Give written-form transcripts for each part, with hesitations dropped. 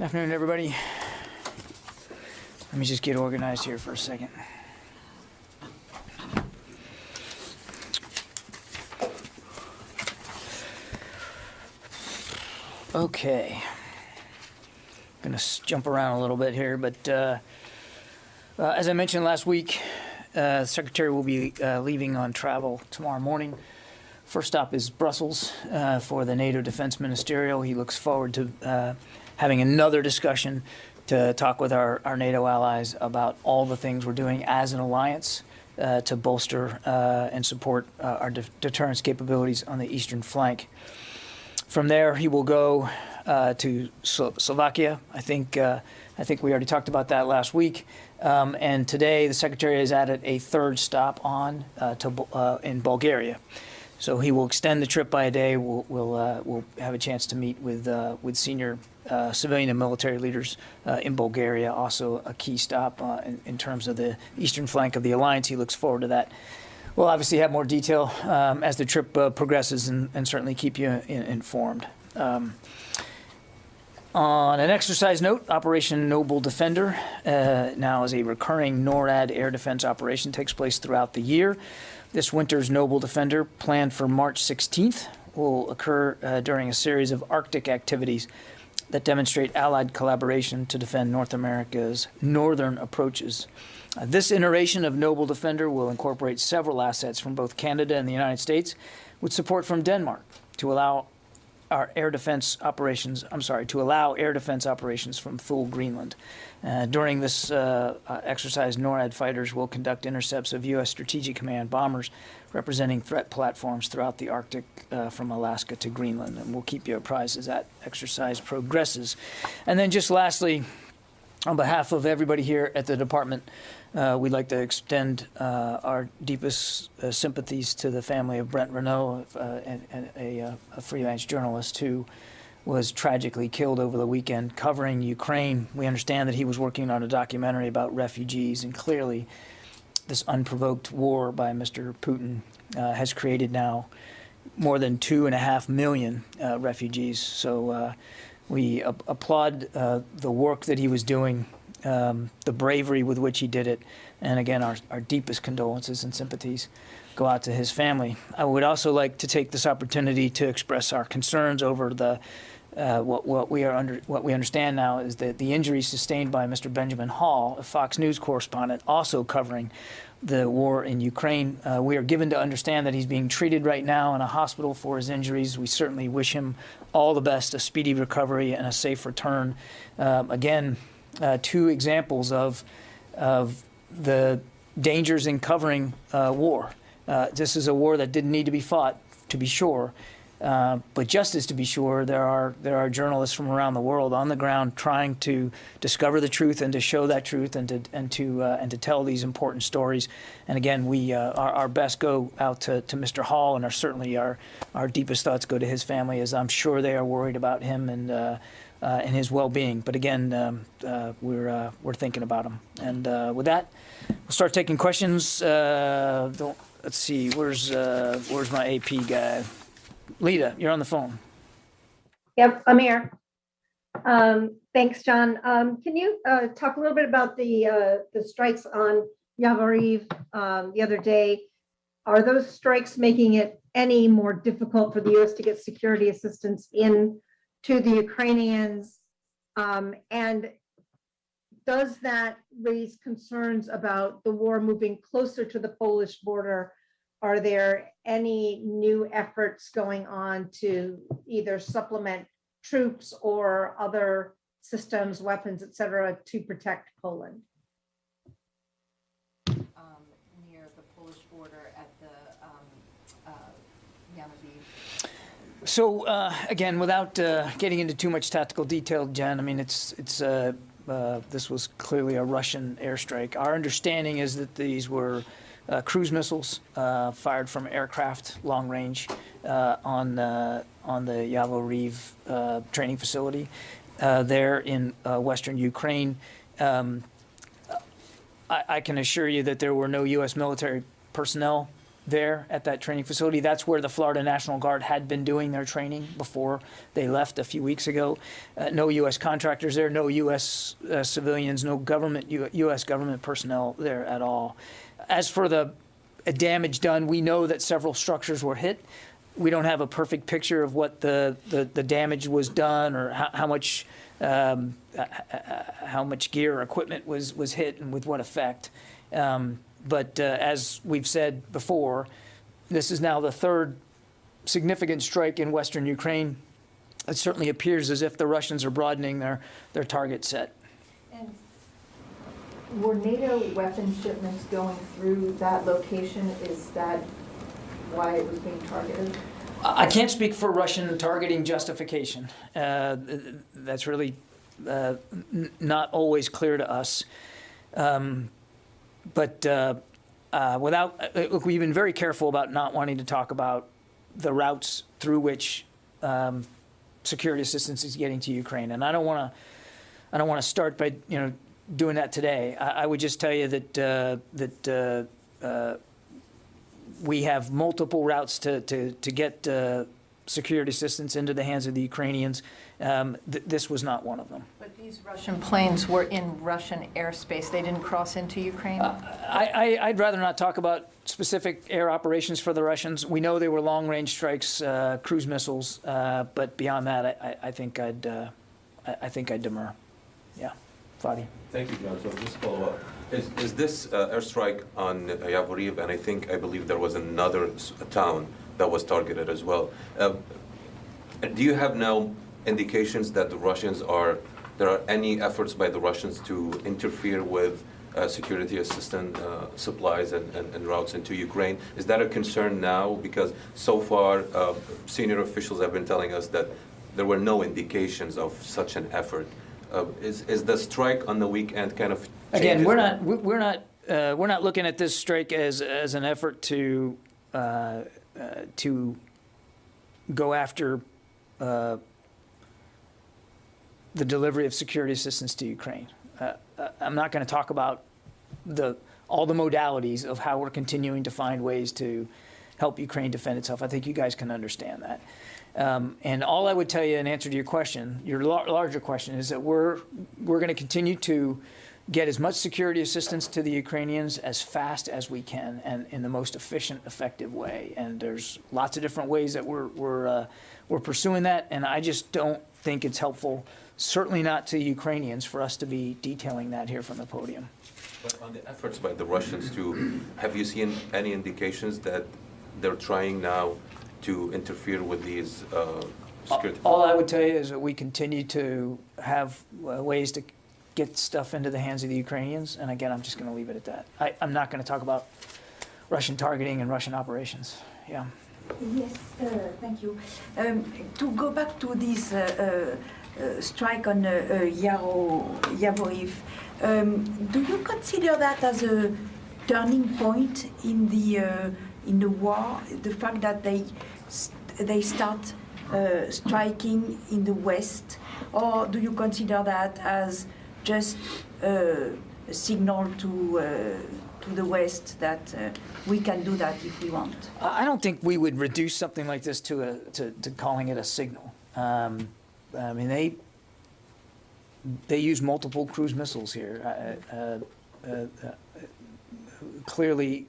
Afternoon, everybody. Let me just get organized here for a second. Okay. I'm going to jump around a little bit here, but as I mentioned last week, the Secretary will be leaving on travel tomorrow morning. First stop is Brussels for the NATO Defense Ministerial. He looks forward to having another discussion to talk with our NATO allies about all the things we're doing as an alliance to bolster and support our deterrence capabilities on the eastern flank. From there, he will go to Slovakia. I think we already talked about that last week. And today, the Secretary has added a third stop on in Bulgaria. So he will extend the trip by a day. We'll have a chance to meet with senior civilian and military leaders in Bulgaria. Also a key stop in terms of the eastern flank of the alliance. He looks forward to that. We'll obviously have more detail as the trip progresses and certainly keep you informed. On an exercise note, Operation Noble Defender now is a recurring NORAD air defense operation, takes place throughout the year. This winter's Noble Defender, planned for March 16th, will occur during a series of Arctic activities that demonstrate Allied collaboration to defend North America's northern approaches. This iteration of Noble Defender will incorporate several assets from both Canada and the United States, with support from Denmark to allow air defense operations from Thule, Greenland. During this exercise, NORAD fighters will conduct intercepts of U.S. Strategic Command bombers representing threat platforms throughout the Arctic from Alaska to Greenland. And we'll keep you apprised as that exercise progresses. And then just lastly, on behalf of everybody here at the department, we'd like to extend our deepest sympathies to the family of Brent Renault, a freelance journalist who was tragically killed over the weekend covering Ukraine. We understand that he was working on a documentary about refugees, and clearly this unprovoked war by Mr. Putin has created now more than 2.5 million refugees. So we applaud the work that he was doing, the bravery with which he did it, and again, our deepest condolences and sympathies go out to his family. I would also like to take this opportunity to express our concerns over what we understand now is that the injuries sustained by Mr. Benjamin Hall, a Fox News correspondent, also covering the war in Ukraine. We are given to understand that he's being treated right now in a hospital for his injuries. We certainly wish him all the best, a speedy recovery and a safe return. Again, two examples of the dangers in covering war. This is a war that didn't need to be fought, to be sure. But just as to be sure, there are journalists from around the world on the ground trying to discover the truth and to show that truth and to tell these important stories. And again, our best go out to Mr. Hall, and certainly our deepest thoughts go to his family, as I'm sure they are worried about him and his well-being. But again, we're thinking about him. And with that, we'll start taking questions. Let's see, where's my AP guy? Lita, you're on the phone. Yep, I'm here. Thanks, John. Can you talk a little bit about the strikes on Yavoriv the other day? Are those strikes making it any more difficult for the U.S. to get security assistance in to the Ukrainians? And does that raise concerns about the war moving closer to the Polish border? Are there any new efforts going on to either supplement troops or other systems, weapons, et cetera, to protect Poland? Near the Polish border at the Yavoriv. So again, without getting into too much tactical detail, Jen, I mean, this was clearly a Russian airstrike. Our understanding is that these were cruise missiles fired from aircraft long range on the Yavoriv training facility there in western Ukraine. I can assure you that there were no U.S. military personnel there at that training facility. That's where the Florida National Guard had been doing their training before they left a few weeks ago. No U.S. contractors there, no U.S. Civilians, no U.S. government personnel there at all. As for the damage done, we know that several structures were hit. We don't have a perfect picture of what the damage was done or how much gear or equipment was hit and with what effect. But as we've said before, this is now the third significant strike in Western Ukraine. It certainly appears as if the Russians are broadening their target set. And were NATO weapon shipments going through that location? Is that why it was being targeted? I can't speak for Russian targeting justification. That's really not always clear to us. But look, we've been very careful about not wanting to talk about the routes through which security assistance is getting to Ukraine, and I don't want to start by doing that today. I would just tell you that we have multiple routes to get security assistance into the hands of the Ukrainians. This was not one of them. But these Russian planes were in Russian airspace. They didn't cross into Ukraine? I'd rather not talk about specific air operations for the Russians. We know they were long-range strikes, cruise missiles, but beyond that, I think I'd demur. Yeah, Fadi. Thank you, John. So just follow up. Is this airstrike on Yavoriv, and I believe there was another town that was targeted as well. Do you have now indications that there are any efforts by the Russians to interfere with security assistance supplies and routes into Ukraine? Is that a concern now? Because so far, senior officials have been telling us that there were no indications of such an effort. Is the strike on the weekend kind of again? We're not looking at this strike as an effort to go after the delivery of security assistance to Ukraine. I'm not going to talk about all the modalities of how we're continuing to find ways to help Ukraine defend itself. I think you guys can understand that. And all I would tell you in answer to your question, your larger question, is that we're going to continue to get as much security assistance to the Ukrainians as fast as we can and in the most efficient, effective way. And there's lots of different ways that we're pursuing that. And I just don't think it's helpful, certainly not to Ukrainians, for us to be detailing that here from the podium. But on the efforts by the Russians have you seen any indications that they're trying now to interfere with these security? All I would tell you is that we continue to have ways to get stuff into the hands of the Ukrainians. And again, I'm just going to leave it at that. I'm not going to talk about Russian targeting and Russian operations. Yeah. Yes, thank you. To go back to this strike on Yavoriv, do you consider that as a turning point in the war? The fact that they start striking in the West, or do you consider that as just a signal to the West that we can do that if we want? I don't think we would reduce something like this to calling it a signal. I mean, they use multiple cruise missiles here. Clearly,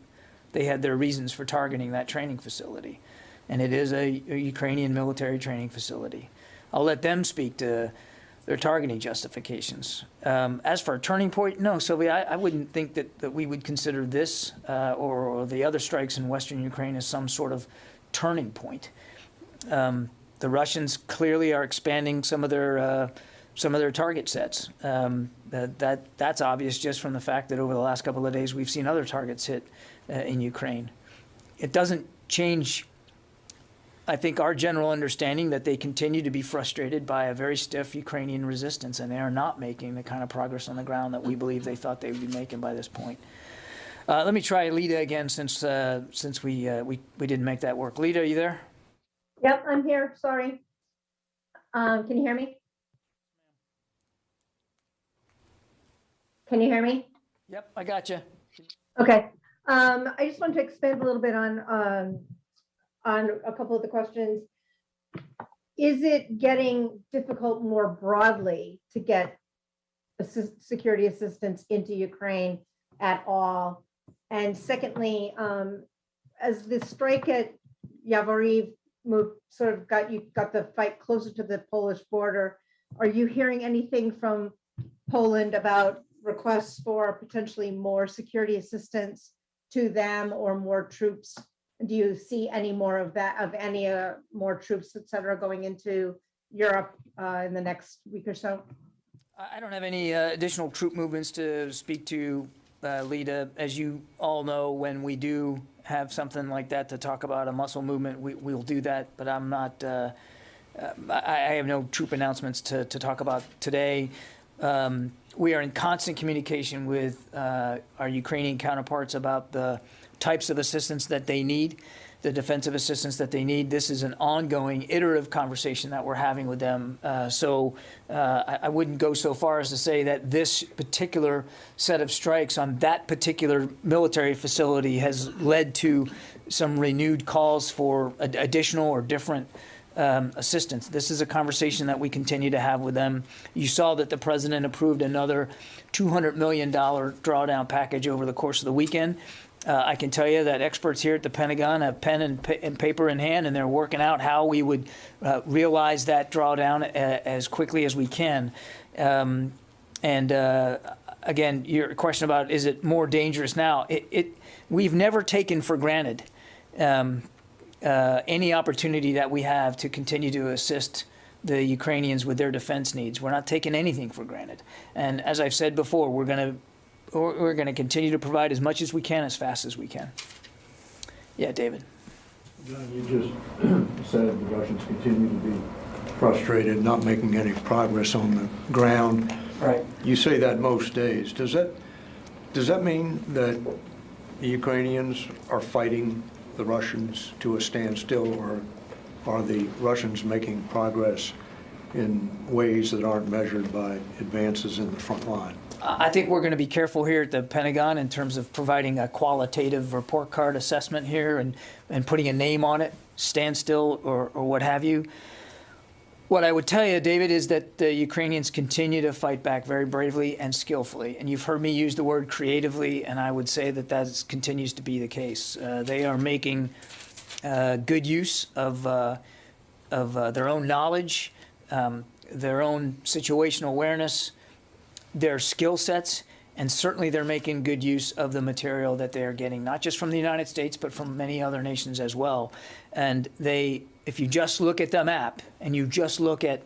they had their reasons for targeting that training facility, and it is a Ukrainian military training facility. I'll let them speak to their targeting justifications. As for a turning point, no, Sylvia, I wouldn't think that we would consider this or the other strikes in Western Ukraine as some sort of turning point. The Russians clearly are expanding some of their target sets. That's obvious just from the fact that over the last couple of days we've seen other targets hit in Ukraine. It doesn't change, I think, our general understanding that they continue to be frustrated by a very stiff Ukrainian resistance, and they are not making the kind of progress on the ground that we believe they thought they would be making by this point. Let me try Lita again, since we didn't make that work. Lita, are you there? Yep, I'm here. Sorry. Can you hear me? Can you hear me? Yep, I got you. Okay. I just want to expand a little bit on a couple of the questions. Is it getting difficult more broadly to get security assistance into Ukraine at all? And secondly, as the strike at Yavoriv moved, got the fight closer to the Polish border, are you hearing anything from Poland about requests for potentially more security assistance to them or more troops? Do you see any more of that, of any more troops, et cetera, going into Europe in the next week or so? I don't have any additional troop movements to speak to, Lita. As you all know, when we do have something like that to talk about, a muscle movement, we'll do that, but I'm not, I have no troop announcements to talk about today. We are in constant communication with our Ukrainian counterparts about the types of assistance that they need, the defensive assistance that they need. This is an ongoing, iterative conversation that we're having with them. So I wouldn't go so far as to say that this particular set of strikes on that particular military facility has led to some renewed calls for additional or different assistance. This is a conversation that we continue to have with them. You saw that the president approved another $200 million drawdown package over the course of the weekend. I can tell you that experts here at the Pentagon have pen and paper in hand, and they're working out how we would realize that drawdown as quickly as we can. Again, your question about is it more dangerous now? We've never taken for granted any opportunity that we have to continue to assist the Ukrainians with their defense needs. We're not taking anything for granted. And as I've said before, we're going to continue to provide as much as we can, as fast as we can. Yeah, David. John, you just said the Russians continue to be frustrated, not making any progress on the ground. Right. You say that most days. Does that mean that the Ukrainians are fighting the Russians to a standstill, or are the Russians making progress in ways that aren't measured by advances in the front line? I think we're going to be careful here at the Pentagon in terms of providing a qualitative report card assessment here and putting a name on it, standstill or what have you. What I would tell you, David, is that the Ukrainians continue to fight back very bravely and skillfully. And you've heard me use the word creatively, and I would say that that continues to be the case. They are making good use of their own knowledge, their own situational awareness, their skill sets, and certainly they're making good use of the material that they are getting, not just from the United States, but from many other nations as well. And if you just look at the map and you just look at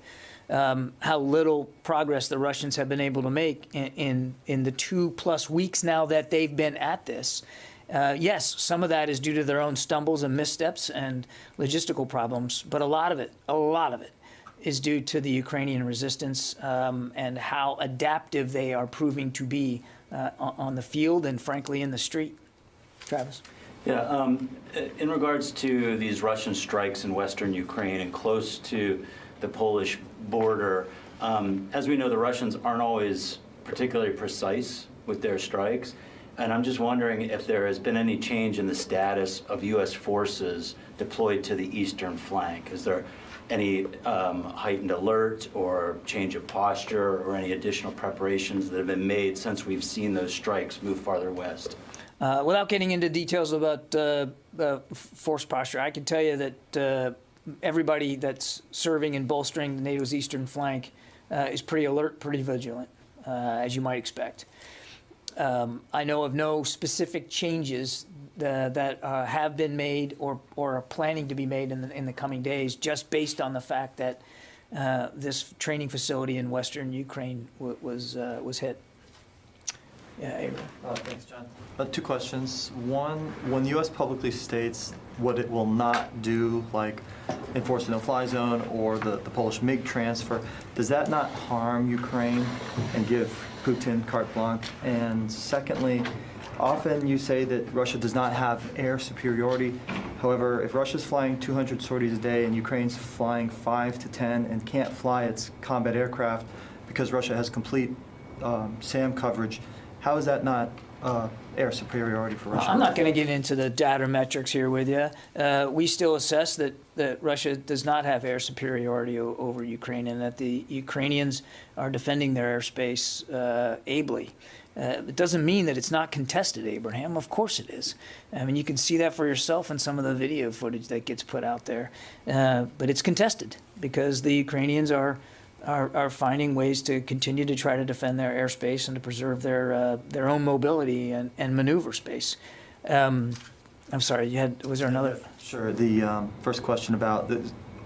how little progress the Russians have been able to make in the 2+ weeks now that they've been at this, yes, some of that is due to their own stumbles and missteps and logistical problems, but a lot of it is due to the Ukrainian resistance and how adaptive they are proving to be on the field and, frankly, in the street. Travis? Yeah, in regards to these Russian strikes in western Ukraine and close to the Polish border, as we know, the Russians aren't always particularly precise with their strikes. And I'm just wondering if there has been any change in the status of U.S. forces deployed to the eastern flank. Is there any heightened alert or change of posture or any additional preparations that have been made since we've seen those strikes move farther west? Without getting into details about force posture, I can tell you that everybody that's serving and bolstering NATO's eastern flank is pretty alert, pretty vigilant, as you might expect. I know of no specific changes that have been made or are planning to be made in the coming days, just based on the fact that this training facility in western Ukraine was hit. Yeah, Avery. Thanks, John. 2 questions. One, when the U.S. publicly states what it will not do, like enforce a no-fly zone or the Polish MiG transfer, does that not harm Ukraine and give Putin carte blanche? And secondly, often you say that Russia does not have air superiority. However, if Russia's flying 200 sorties a day and Ukraine's flying 5 to 10 and can't fly its combat aircraft because Russia has complete SAM coverage, How is that not air superiority for Russia? I'm not going to get into the data metrics here with you. We still assess that Russia does not have air superiority over Ukraine, and that the Ukrainians are defending their airspace ably. It doesn't mean that it's not contested, Abraham. Of course it is. I mean, you can see that for yourself in some of the video footage that gets put out there. But it's contested because the Ukrainians are finding ways to continue to try to defend their airspace and to preserve their own mobility and maneuver space. I'm sorry, was there another? Sure. The first question about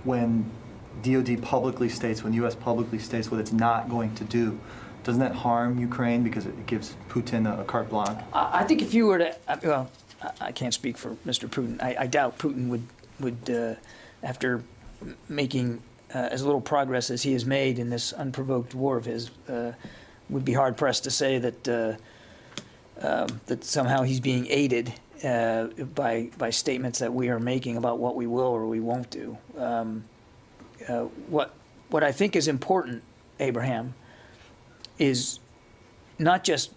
when DoD publicly states, when U.S. publicly states what it's not going to do, doesn't that harm Ukraine because it gives Putin a carte blanche? I think if you were to, well, I can't speak for Mr. Putin. I doubt Putin would after making as little progress as he has made in this unprovoked war of his, would be hard pressed to say that that somehow he's being aided by statements that we are making about what we will or we won't do. What I think is important, Abraham, is not just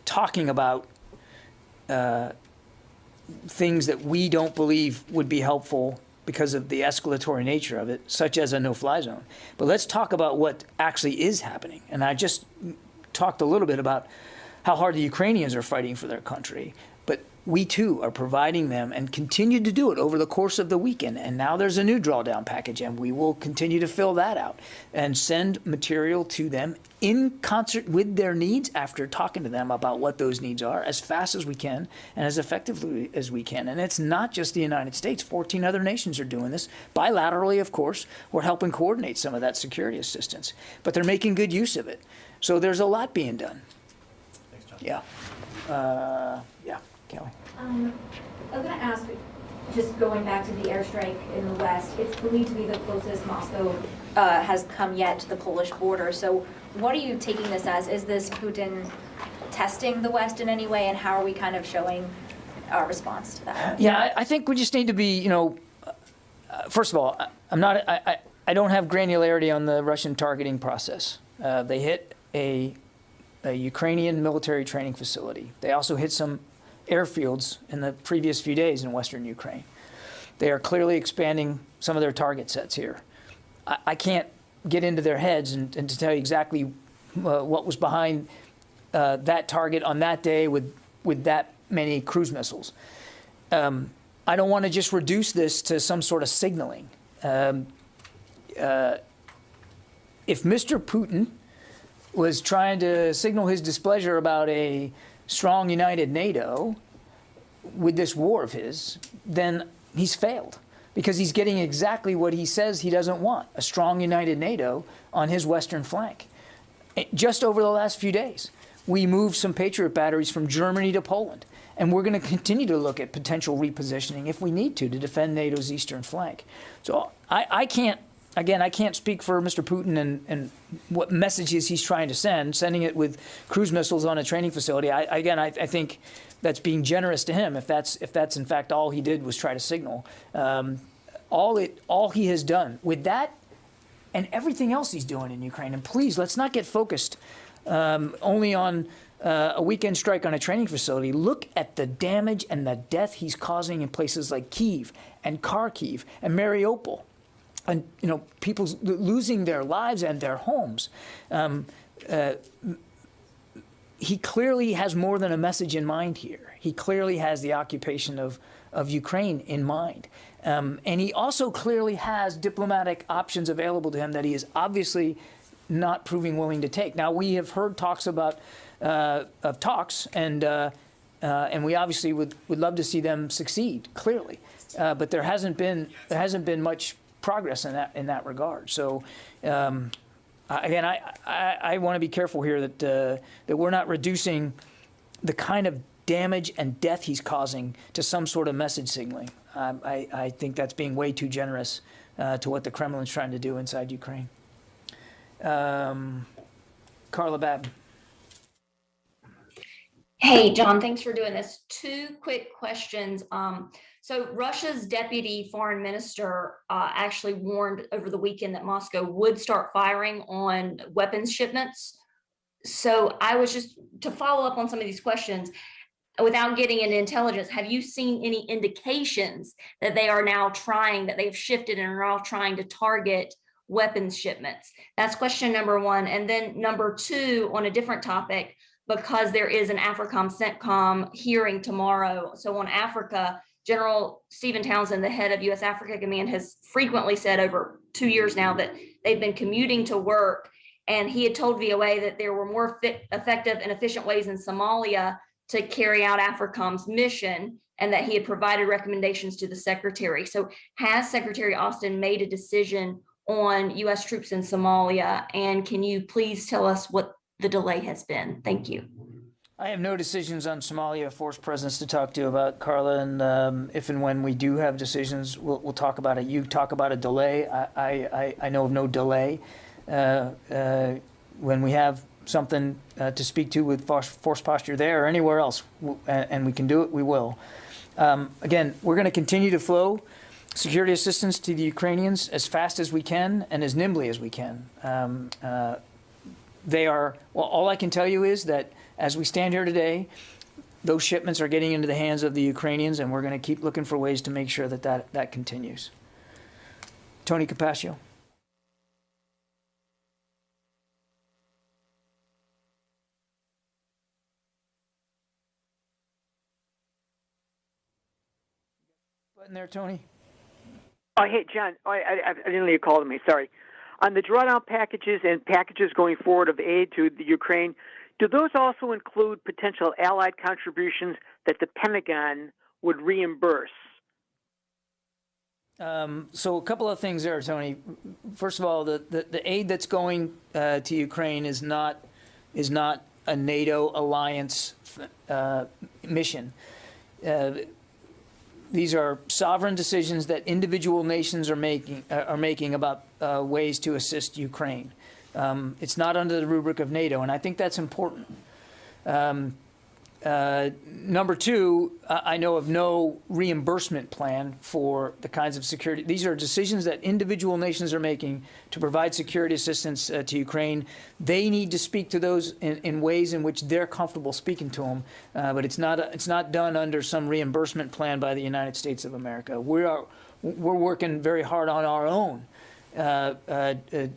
talking about things that we don't believe would be helpful because of the escalatory nature of it, such as a no-fly zone. But let's talk about what actually is happening. And I just talked a little bit about how hard the Ukrainians are fighting for their country. But we, too, are providing them and continue to do it over the course of the weekend. And now there's a new drawdown package, and we will continue to fill that out and send material to them in concert with their needs after talking to them about what those needs are as fast as we can and as effectively as we can. And it's not just the United States. 14 other nations are doing this. Bilaterally, of course, we're helping coordinate some of that security assistance. But they're making good use of it. So there's a lot being done. Thanks, John. Yeah, Kelly. I was going to ask, just going back to the airstrike in the west, it's believed to be the closest Moscow has come yet to the Polish border. So what are you taking this as? Is this Putin testing the West in any way, and how are we kind of showing our response to that? Yeah, I think we just need to be, first of all, I don't have granularity on the Russian targeting process. They hit a Ukrainian military training facility. They also hit some airfields in the previous few days in western Ukraine. They are clearly expanding some of their target sets here. I can't get into their heads and to tell you exactly what was behind that target on that day with that many cruise missiles. I don't want to just reduce this to some sort of signaling. If Mr. Putin was trying to signal his displeasure about a strong, united NATO with this war of his, then he's failed because he's getting exactly what he says he doesn't want, a strong, united NATO on his western flank. Just over the last few days, we moved some Patriot batteries from Germany to Poland, and we're going to continue to look at potential repositioning if we need to defend NATO's eastern flank. So I can't speak for Mr. Putin and what messages he's trying to send, sending it with cruise missiles on a training facility. I think that's being generous to him if that's in fact all he did was try to signal. All he has done with that and everything else he's doing in Ukraine. And please, let's not get focused only on a weekend strike on a training facility. Look at the damage and the death he's causing in places like Kyiv and Kharkiv and Mariupol. And, people losing their lives and their homes. He clearly has more than a message in mind here. He clearly has the occupation of Ukraine in mind. And he also clearly has diplomatic options available to him that he is obviously not proving willing to take. Now, we have heard talks about talks, and we obviously would love to see them succeed, clearly. But there hasn't been much progress in that regard. So again, I want to be careful here that we're not reducing the kind of damage and death he's causing to some sort of message signaling. I think that's being way too generous to what the Kremlin's trying to do inside Ukraine. Carla Babb. Hey, John, thanks for doing this. Two quick questions. So Russia's deputy foreign minister actually warned over the weekend that Moscow would start firing on weapons shipments. So I was just, to follow up on some of these questions, without getting into intelligence, have you seen any indications that they are now trying, that they've shifted and are now trying to target weapons shipments? That's question number one. And then number two, on a different topic, because there is an AFRICOM CENTCOM hearing tomorrow. So on Africa, General Stephen Townsend, the head of U.S. Africa Command, has frequently said over 2 years now that they've been commuting to work. And he had told VOA that there were more effective and efficient ways in Somalia to carry out AFRICOM's mission, and that he had provided recommendations to the secretary. So has Secretary Austin made a decision on U.S. troops in Somalia? And can you please tell us what the delay has been? Thank you. I have no decisions on Somalia force presence to talk to you about, Carla, and if and when we do have decisions, we'll talk about it. You talk about a delay. I know of no delay. When we have something to speak to with force posture there or anywhere else, and we can do it, we will. Again, we're going to continue to flow security assistance to the Ukrainians as fast as we can and as nimbly as we can. They are, well, all I can tell you is that as we stand here today, those shipments are getting into the hands of the Ukrainians, and we're going to keep looking for ways to make sure that that continues. Tony Capaccio. Button there, Tony. Oh, hey, John. Oh, I didn't know you called me. Sorry. On the drawdown packages and packages going forward of aid to the Ukraine, do those also include potential allied contributions that the Pentagon would reimburse? So a couple of things there, Tony. First of all, the aid that's going to Ukraine is not a NATO alliance mission. These are sovereign decisions that individual nations are making about ways to assist Ukraine. It's not under the rubric of NATO, and I think that's important. Number two, I know of no reimbursement plan for the kinds of security. These are decisions that individual nations are making to provide security assistance to Ukraine. They need to speak to those in ways in which they're comfortable speaking to them, but it's not done under some reimbursement plan by the United States of America. We're working very hard on our own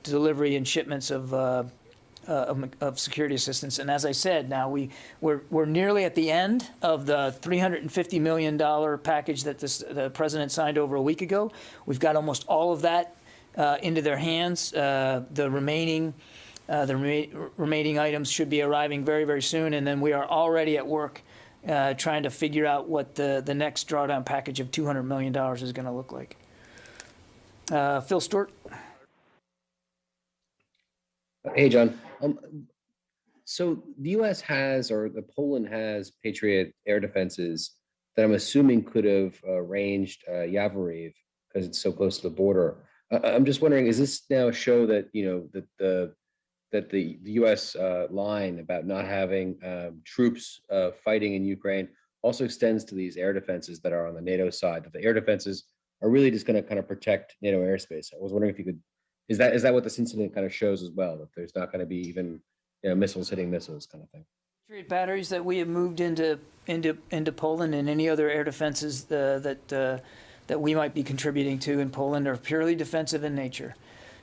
delivery and shipments of security assistance, and as I said, now we're nearly at the end of the $350 million package that the president signed over a week ago. We've got almost all of that into their hands. The remaining items should be arriving very, very soon, and then we are already at work trying to figure out what the next drawdown package of $200 million is going to look like. Phil Stewart. Hey, John. So the U.S. has, or the Poland has, Patriot air defenses that I'm assuming could have ranged Yavoriv because it's so close to the border. I'm just wondering, is this now show that that the U.S. line about not having troops fighting in Ukraine also extends to these air defenses that are on the NATO side? That the air defenses are really just going to kind of protect NATO airspace. I was wondering if you could. Is that what this incident kind of shows as well? That there's not going to be even missiles hitting missiles kind of thing. Patriot batteries that we have moved into Poland and any other air defenses that we might be contributing to in Poland are purely defensive in nature.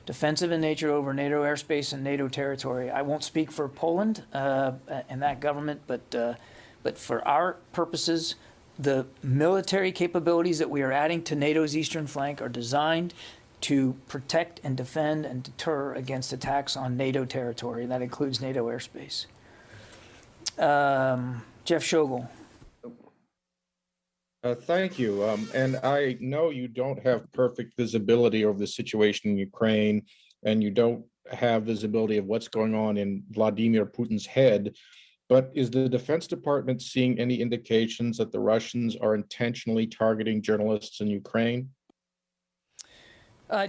Defensive in nature over NATO airspace and NATO territory. I won't speak for Poland and that government, but for our purposes, the military capabilities that we are adding to NATO's eastern flank are designed to protect and defend and deter against attacks on NATO territory. That includes NATO airspace. Jeff Schogel. Thank you. And I know you don't have perfect visibility over the situation in Ukraine, and you don't have visibility of what's going on in Vladimir Putin's head. But is the Defense Department seeing any indications that the Russians are intentionally targeting journalists in Ukraine?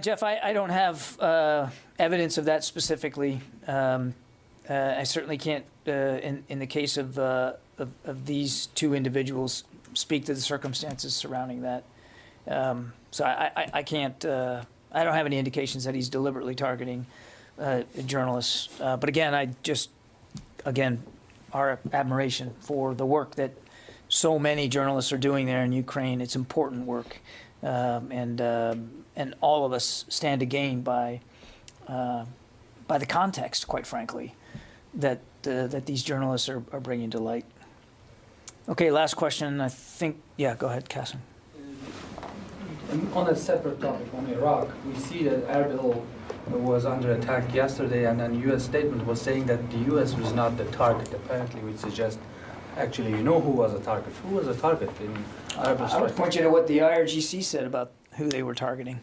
Jeff, I don't have evidence of that specifically. I certainly can't, in the case of these two individuals, speak to the circumstances surrounding that. So I can't. I don't have any indications that he's deliberately targeting journalists. But again, again, our admiration for the work that so many journalists are doing there in Ukraine. It's important work, and all of us stand to gain by the context, quite frankly, that these journalists are bringing to light. Okay, last question. I think, yeah, go ahead, Kassim. On a separate topic, on Iraq, we see that Erbil was under attack yesterday, and then U.S. statement was saying that the U.S. was not the target, apparently, which suggests actually you know who was a target. Who was a target in Erbil I strike? would point you to what the IRGC said about who they were targeting.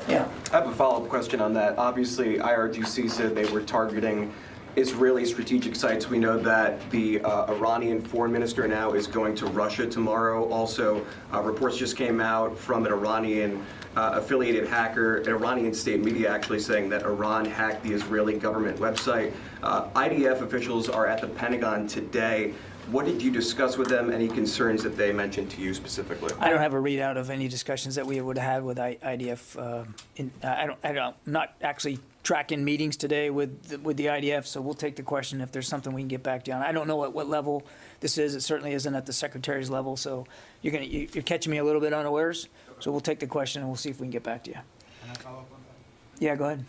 Yeah. I have a follow-up question on that. Obviously, IRGC said they were targeting Israeli strategic sites. We know that the Iranian foreign minister now is going to Russia tomorrow. Also, reports just came out from an Iranian affiliated hacker, an Iranian state media actually saying that Iran hacked the Israeli government website. IDF officials are at the Pentagon today. What did you discuss with them? Any concerns that they mentioned to you specifically? I don't have a readout of any discussions that we would have had with IDF. I'm not actually tracking meetings today with the IDF, so we'll take the question if there's something we can get back to you on. I don't know at what level this is. It certainly isn't at the Secretary's level, so you're catching me a little bit unawares. So we'll take the question and we'll see if we can get back to you. Can I follow up on that? Yeah, go ahead.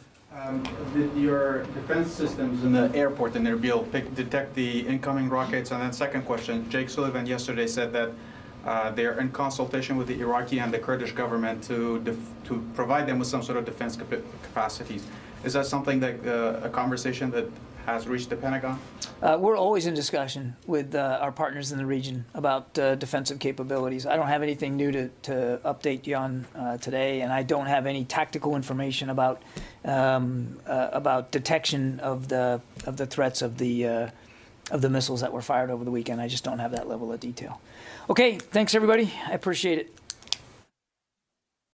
Did your defense systems in the airport in Erbil detect the incoming rockets? And then second question, Jake Sullivan yesterday said that they're in consultation with the Iraqi and the Kurdish government to provide them with some sort of defense capacities. Is that something that a conversation that has reached the Pentagon? We're always in discussion with our partners in the region about defensive capabilities. I don't have anything new to update you on today, and I don't have any tactical information about detection of the threats of the missiles that were fired over the weekend. I just don't have that level of detail. Okay, thanks everybody. I appreciate it.